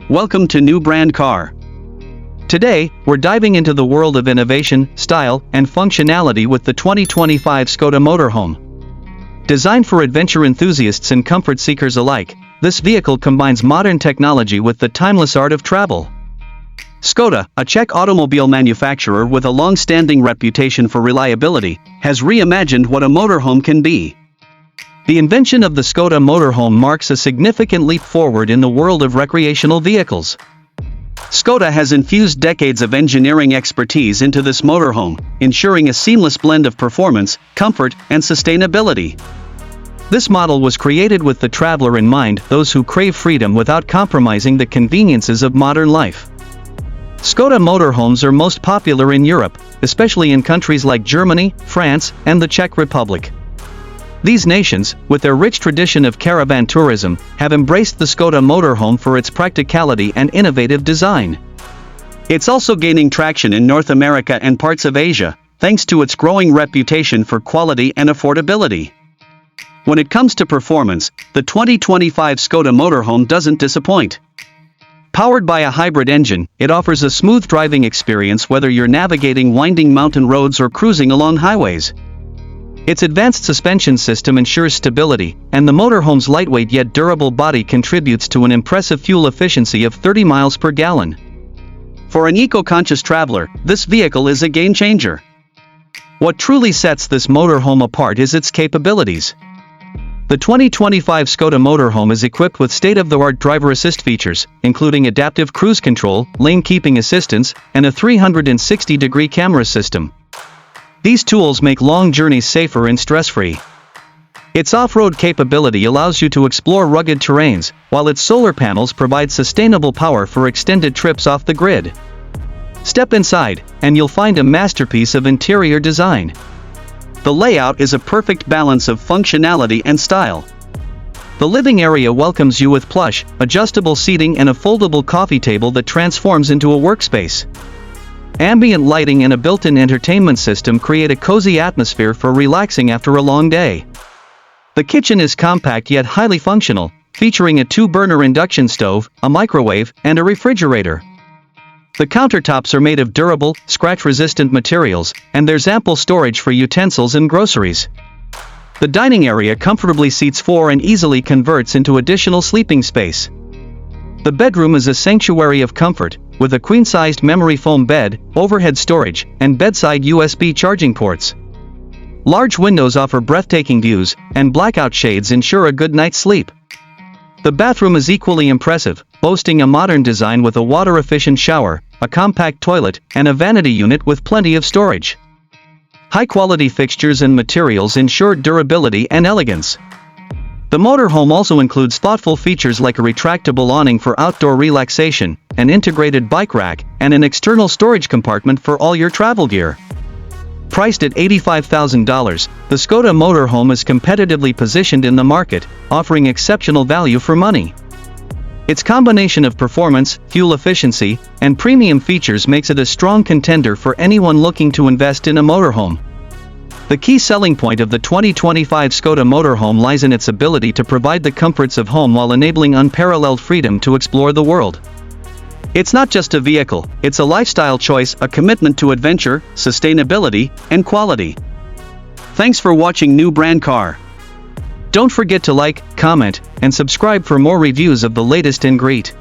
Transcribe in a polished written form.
Welcome to New Brand Car. Today, we're diving into the world of innovation, style, and functionality with the 2025 Škoda Motorhome. Designed for adventure enthusiasts and comfort seekers alike, this vehicle combines modern technology with the timeless art of travel. Škoda, a Czech automobile manufacturer with a long-standing reputation for reliability, has reimagined what a motorhome can be. The invention of the Škoda Motorhome marks a significant leap forward in the world of recreational vehicles. Škoda has infused decades of engineering expertise into this motorhome, ensuring a seamless blend of performance, comfort, and sustainability. This model was created with the traveler in mind, those who crave freedom without compromising the conveniences of modern life. Škoda motorhomes are most popular in Europe, especially in countries like Germany, France, and the Czech Republic. These nations, with their rich tradition of caravan tourism, have embraced the Škoda motorhome for its practicality and innovative design. It's also gaining traction in North America and parts of Asia, thanks to its growing reputation for quality and affordability. When it comes to performance, the 2025 Škoda motorhome doesn't disappoint. Powered by a hybrid engine, it offers a smooth driving experience whether you're navigating winding mountain roads or cruising along highways. Its advanced suspension system ensures stability, and the motorhome's lightweight yet durable body contributes to an impressive fuel efficiency of 30 miles per gallon. For an eco-conscious traveler, this vehicle is a game-changer. What truly sets this motorhome apart is its capabilities. The 2025 Škoda Motorhome is equipped with state-of-the-art driver assist features, including adaptive cruise control, lane keeping assistance, and a 360-degree camera system. These tools make long journeys safer and stress-free. Its off-road capability allows you to explore rugged terrains, while its solar panels provide sustainable power for extended trips off the grid. Step inside, and you'll find a masterpiece of interior design. The layout is a perfect balance of functionality and style. The living area welcomes you with plush, adjustable seating and a foldable coffee table that transforms into a workspace. Ambient lighting and a built-in entertainment system create a cozy atmosphere for relaxing after a long day. The kitchen is compact yet highly functional, featuring a 2-burner induction stove, a microwave, and a refrigerator. The countertops are made of durable, scratch-resistant materials, and there's ample storage for utensils and groceries. The dining area comfortably seats 4 and easily converts into additional sleeping space. The bedroom is a sanctuary of comfort, with a queen-sized memory foam bed, overhead storage, and bedside USB charging ports. Large windows offer breathtaking views, and blackout shades ensure a good night's sleep. The bathroom is equally impressive, boasting a modern design with a water-efficient shower, a compact toilet, and a vanity unit with plenty of storage. High-quality fixtures and materials ensure durability and elegance. The motorhome also includes thoughtful features like a retractable awning for outdoor relaxation, an integrated bike rack, and an external storage compartment for all your travel gear. Priced at $85,000, the Škoda Motorhome is competitively positioned in the market, offering exceptional value for money. Its combination of performance, fuel efficiency, and premium features makes it a strong contender for anyone looking to invest in a motorhome. The key selling point of the 2025 Škoda Motorhome lies in its ability to provide the comforts of home while enabling unparalleled freedom to explore the world. It's not just a vehicle, it's a lifestyle choice, a commitment to adventure, sustainability, and quality. Thanks for watching New Brand Car. Don't forget to like, comment, and subscribe for more reviews of the latest in great.